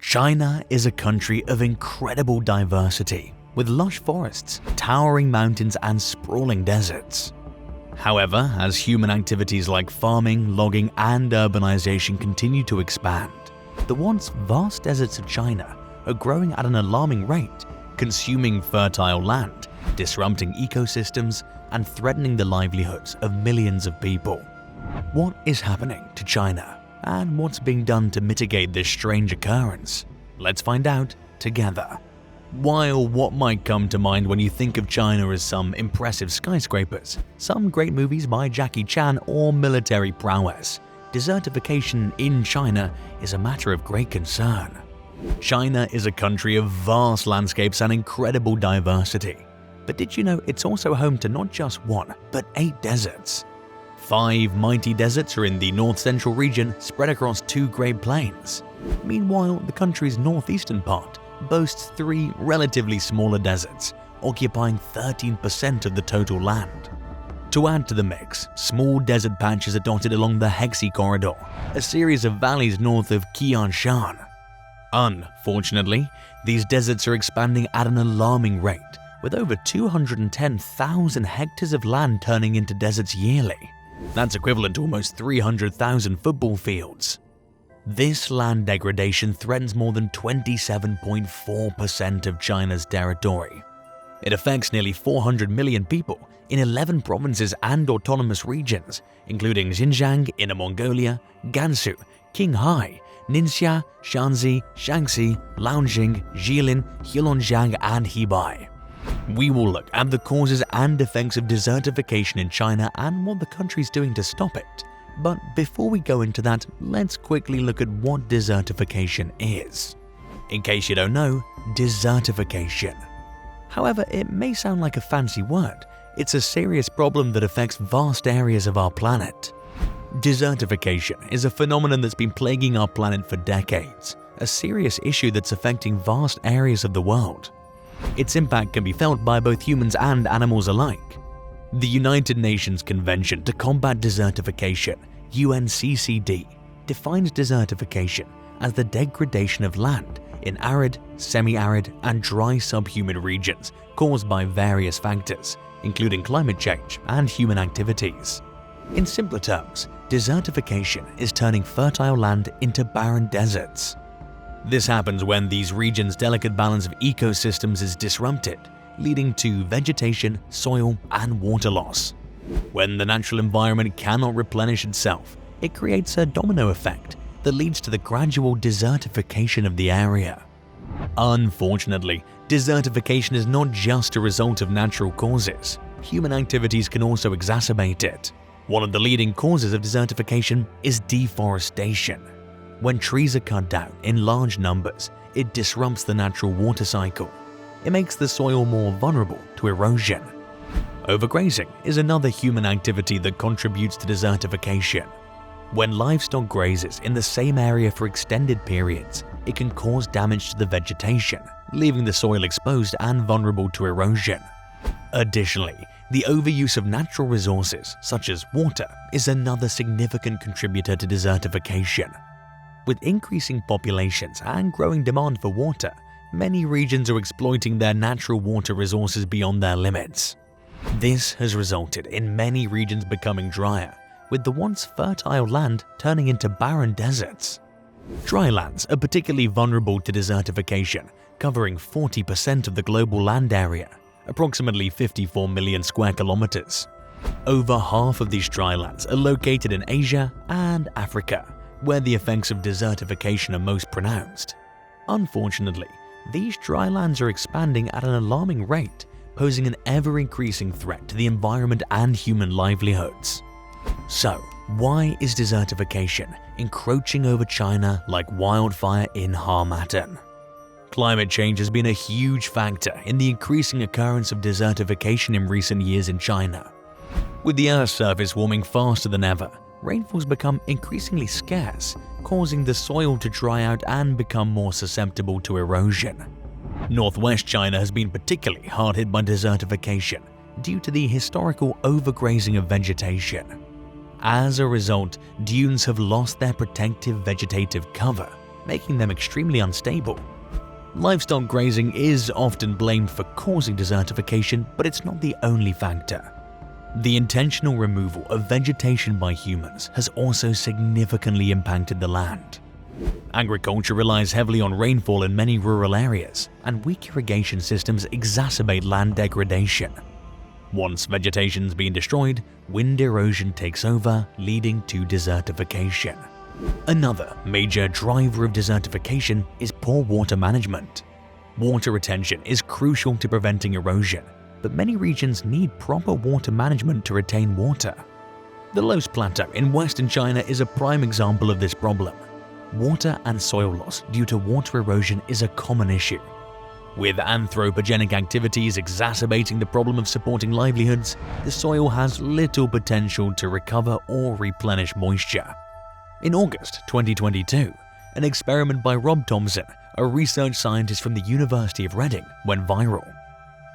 China is a country of incredible diversity, with lush forests, towering mountains, and sprawling deserts. However, as human activities like farming, logging, and urbanization continue to expand, the once vast deserts of China are growing at an alarming rate, consuming fertile land, disrupting ecosystems, and threatening the livelihoods of millions of people. What is happening to China, and what's being done to mitigate this strange occurrence? Let's find out together. While what might come to mind when you think of China as some impressive skyscrapers, some great movies by Jackie Chan, or military prowess, desertification in China is a matter of great concern. China is a country of vast landscapes and incredible diversity. But did you know it's also home to not just one, but 8 deserts? 5 mighty deserts are in the north-central region, spread across 2 Great Plains. Meanwhile, the country's northeastern part boasts 3 relatively smaller deserts, occupying 13% of the total land. To add to the mix, small desert patches are dotted along the Hexi Corridor, a series of valleys north of Qilian Shan. Unfortunately, these deserts are expanding at an alarming rate, with over 210,000 hectares of land turning into deserts yearly. That's equivalent to almost 300,000 football fields. This land degradation threatens more than 27.4% of China's territory. It affects nearly 400 million people in 11 provinces and autonomous regions, including Xinjiang, Inner Mongolia, Gansu, Qinghai, Ningxia, Shanxi, Shaanxi, Liaoning, Jilin, Heilongjiang, and Hebei. We will look at the causes and effects of desertification in China and what the country's doing to stop it. But before we go into that, let's quickly look at what desertification is. In case you don't know, desertification. However, it may sound like a fancy word. It's a serious problem that affects vast areas of our planet. Desertification is a phenomenon that's been plaguing our planet for decades, a serious issue that's affecting vast areas of the world. Its impact can be felt by both humans and animals alike. The United Nations Convention to Combat Desertification, UNCCD, defines desertification as the degradation of land in arid, semi-arid, and dry subhumid regions caused by various factors, including climate change and human activities. In simpler terms, desertification is turning fertile land into barren deserts. This happens when these regions' delicate balance of ecosystems is disrupted, leading to vegetation, soil, and water loss. When the natural environment cannot replenish itself, it creates a domino effect that leads to the gradual desertification of the area. Unfortunately, desertification is not just a result of natural causes. Human activities can also exacerbate it. One of the leading causes of desertification is deforestation. When trees are cut down in large numbers, it disrupts the natural water cycle. It makes the soil more vulnerable to erosion. Overgrazing is another human activity that contributes to desertification. When livestock grazes in the same area for extended periods, it can cause damage to the vegetation, leaving the soil exposed and vulnerable to erosion. Additionally, the overuse of natural resources, such as water, is another significant contributor to desertification. With increasing populations and growing demand for water, many regions are exploiting their natural water resources beyond their limits. This has resulted in many regions becoming drier, with the once fertile land turning into barren deserts. Dry lands are particularly vulnerable to desertification, covering 40% of the global land area, approximately 54 million square kilometers. Over half of these dry lands are located in Asia and Africa, where the effects of desertification are most pronounced. Unfortunately, these dry lands are expanding at an alarming rate, posing an ever-increasing threat to the environment and human livelihoods. So, why is desertification encroaching over China like wildfire in Harmattan? Climate change has been a huge factor in the increasing occurrence of desertification in recent years in China. With the Earth's surface warming faster than ever, rainfalls become increasingly scarce, causing the soil to dry out and become more susceptible to erosion. Northwest China has been particularly hard hit by desertification due to the historical overgrazing of vegetation. As a result, dunes have lost their protective vegetative cover, making them extremely unstable. Livestock grazing is often blamed for causing desertification, but it's not the only factor. The intentional removal of vegetation by humans has also significantly impacted the land. Agriculture relies heavily on rainfall in many rural areas, and weak irrigation systems exacerbate land degradation. Once vegetation's been destroyed, wind erosion takes over, leading to desertification. Another major driver of desertification is poor water management. Water retention is crucial to preventing erosion, but many regions need proper water management to retain water. The Loess Plateau in western China is a prime example of this problem. Water and soil loss due to water erosion is a common issue. With anthropogenic activities exacerbating the problem of supporting livelihoods, the soil has little potential to recover or replenish moisture. In August 2022, an experiment by Rob Thompson, a research scientist from the University of Reading, went viral.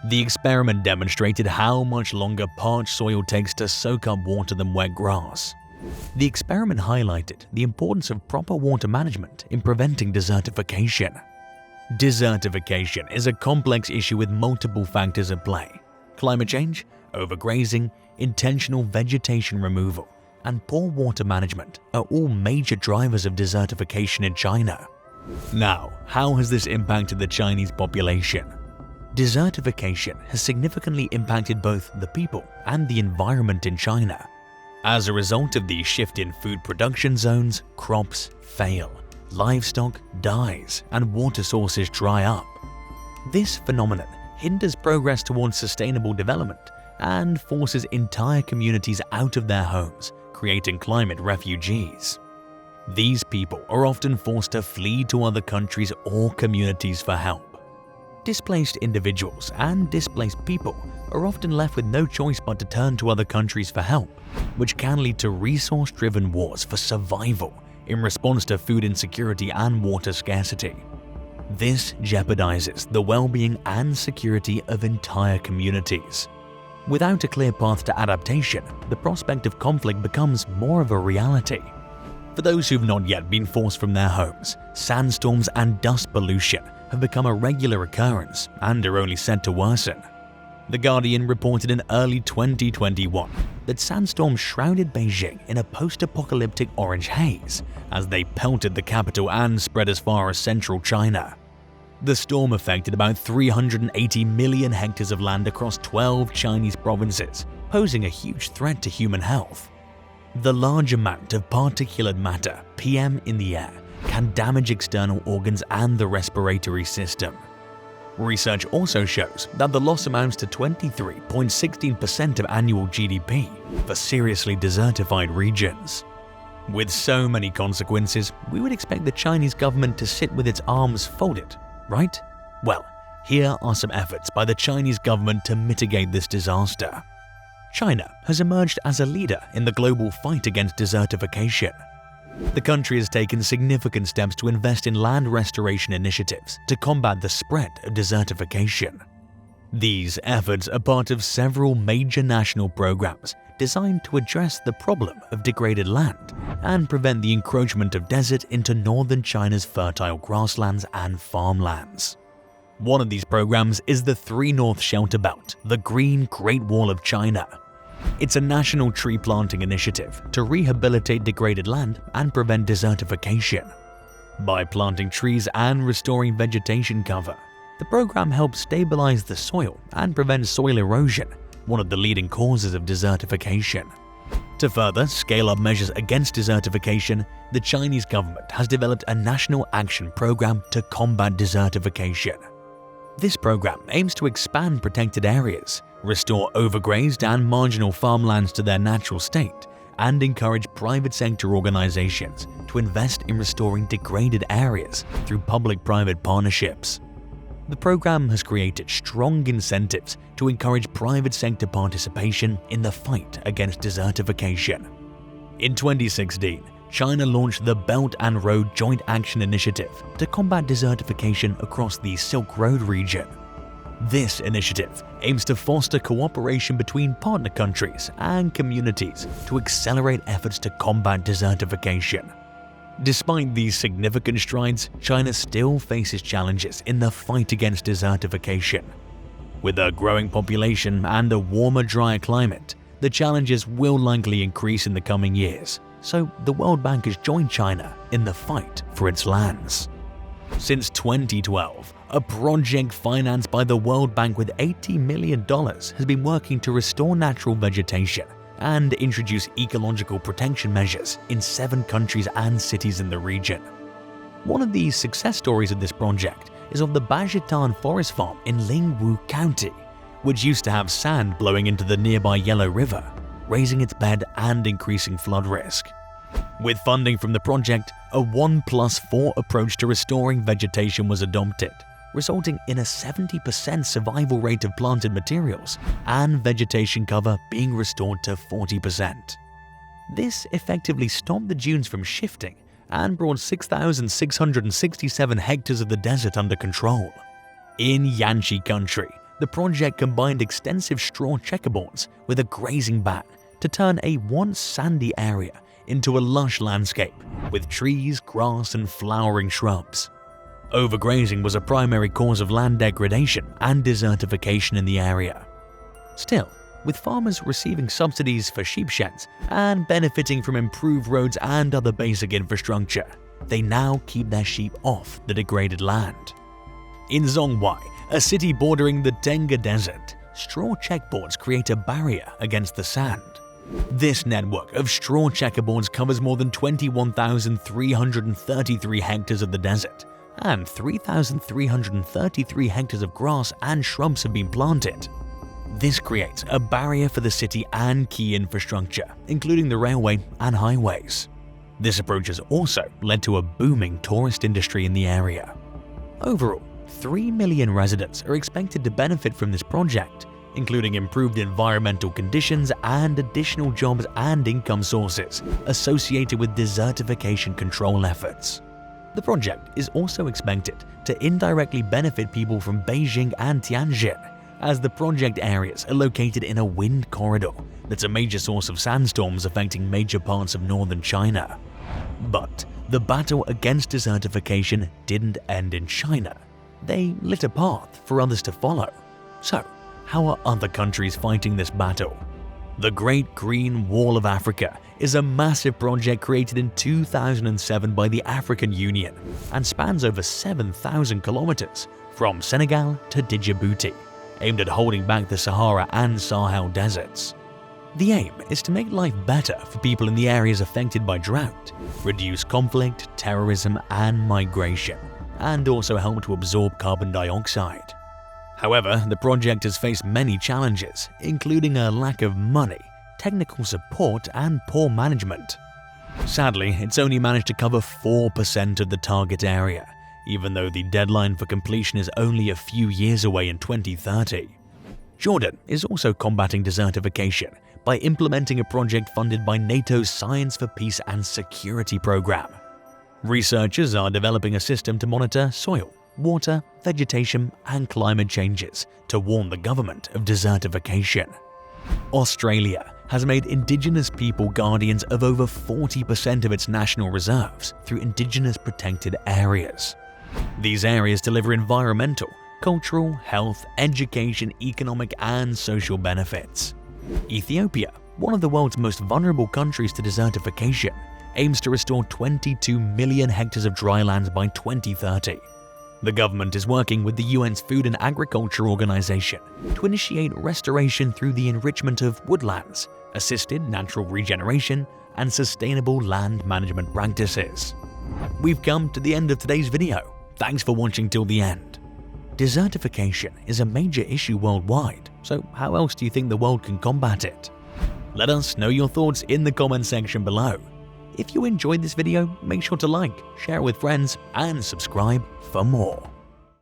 The experiment demonstrated how much longer parched soil takes to soak up water than wet grass. The experiment highlighted the importance of proper water management in preventing desertification. Desertification is a complex issue with multiple factors at play. Climate change, overgrazing, intentional vegetation removal, and poor water management are all major drivers of desertification in China. Now, how has this impacted the Chinese population? Desertification has significantly impacted both the people and the environment in China. As a result of the shift in food production zones, crops fail, livestock dies, and water sources dry up. This phenomenon hinders progress towards sustainable development and forces entire communities out of their homes, creating climate refugees. These people are often forced to flee to other countries or communities for help. Displaced individuals and displaced people are often left with no choice but to turn to other countries for help, which can lead to resource-driven wars for survival in response to food insecurity and water scarcity. This jeopardizes the well-being and security of entire communities. Without a clear path to adaptation, the prospect of conflict becomes more of a reality. For those who've not yet been forced from their homes, sandstorms and dust pollution have become a regular occurrence and are only set to worsen. The Guardian reported in early 2021 that sandstorms shrouded Beijing in a post-apocalyptic orange haze as they pelted the capital and spread as far as central China. The storm affected about 380 million hectares of land across 12 Chinese provinces, posing a huge threat to human health. The large amount of particulate matter, PM, in the air can damage external organs and the respiratory system. Research also shows that the loss amounts to 23.16% of annual GDP for seriously desertified regions. With so many consequences, we would expect the Chinese government to sit with its arms folded, right? Well, here are some efforts by the Chinese government to mitigate this disaster. China has emerged as a leader in the global fight against desertification. The country has taken significant steps to invest in land restoration initiatives to combat the spread of desertification. These efforts are part of several major national programs designed to address the problem of degraded land and prevent the encroachment of desert into northern China's fertile grasslands and farmlands. One of these programs is the 3 North Shelter Belt, the Green Great Wall of China. It's a national tree planting initiative to rehabilitate degraded land and prevent desertification. By planting trees and restoring vegetation cover, the program helps stabilize the soil and prevent soil erosion, one of the leading causes of desertification. To further scale up measures against desertification, the Chinese government has developed a national action program to combat desertification. This program aims to expand protected areas, restore overgrazed and marginal farmlands to their natural state, and encourage private sector organizations to invest in restoring degraded areas through public-private partnerships. The program has created strong incentives to encourage private sector participation in the fight against desertification. In 2016, China launched the Belt and Road Joint Action Initiative to combat desertification across the Silk Road region. This initiative aims to foster cooperation between partner countries and communities to accelerate efforts to combat desertification. Despite these significant strides, China still faces challenges in the fight against desertification. With a growing population and a warmer, drier climate, the challenges will likely increase in the coming years, so the World Bank has joined China in the fight for its lands. Since 2012, a project financed by the World Bank with $80 million has been working to restore natural vegetation and introduce ecological protection measures in 7 countries and cities in the region. One of the success stories of this project is of the Bajitan Forest Farm in Lingwu County, which used to have sand blowing into the nearby Yellow River, raising its bed and increasing flood risk. With funding from the project, a 1+4 approach to restoring vegetation was adopted, resulting in a 70% survival rate of planted materials and vegetation cover being restored to 40%. This effectively stopped the dunes from shifting and brought 6,667 hectares of the desert under control. In Yanqi country, the project combined extensive straw checkerboards with a grazing ban to turn a once sandy area into a lush landscape with trees, grass, and flowering shrubs. Overgrazing was a primary cause of land degradation and desertification in the area. Still, with farmers receiving subsidies for sheep sheds and benefiting from improved roads and other basic infrastructure, they now keep their sheep off the degraded land. In Zhongwei, a city bordering the Tenga Desert, straw checkboards create a barrier against the sand. This network of straw checkerboards covers more than 21,333 hectares of the desert, and 3,333 hectares of grass and shrubs have been planted. This creates a barrier for the city and key infrastructure, including the railway and highways. This approach has also led to a booming tourist industry in the area. Overall, 3 million residents are expected to benefit from this project, including improved environmental conditions and additional jobs and income sources associated with desertification control efforts. The project is also expected to indirectly benefit people from Beijing and Tianjin, as the project areas are located in a wind corridor that's a major source of sandstorms affecting major parts of northern China. But the battle against desertification didn't end in China. They lit a path for others to follow. So, how are other countries fighting this battle? The Great Green Wall of Africa is a massive project created in 2007 by the African Union and spans over 7,000 kilometers from Senegal to Djibouti, aimed at holding back the Sahara and Sahel deserts. The aim is to make life better for people in the areas affected by drought, reduce conflict, terrorism, and migration, and also help to absorb carbon dioxide. However, the project has faced many challenges, including a lack of money, technical support, and poor management. Sadly, it's only managed to cover 4% of the target area, even though the deadline for completion is only a few years away in 2030. Jordan is also combating desertification by implementing a project funded by NATO's Science for Peace and Security program. Researchers are developing a system to monitor soil, water, vegetation, and climate changes to warn the government of desertification. Australia has made Indigenous people guardians of over 40% of its national reserves through Indigenous protected areas. These areas deliver environmental, cultural, health, education, economic, and social benefits. Ethiopia, one of the world's most vulnerable countries to desertification, aims to restore 22 million hectares of dry lands by 2030. The government is working with the UN's Food and Agriculture Organization to initiate restoration through the enrichment of woodlands, assisted natural regeneration, and sustainable land management practices. We've come to the end of today's video. Thanks for watching till the end. Desertification is a major issue worldwide, so how else do you think the world can combat it? Let us know your thoughts in the comment section below. If you enjoyed this video, make sure to like, share it with friends, and subscribe for more.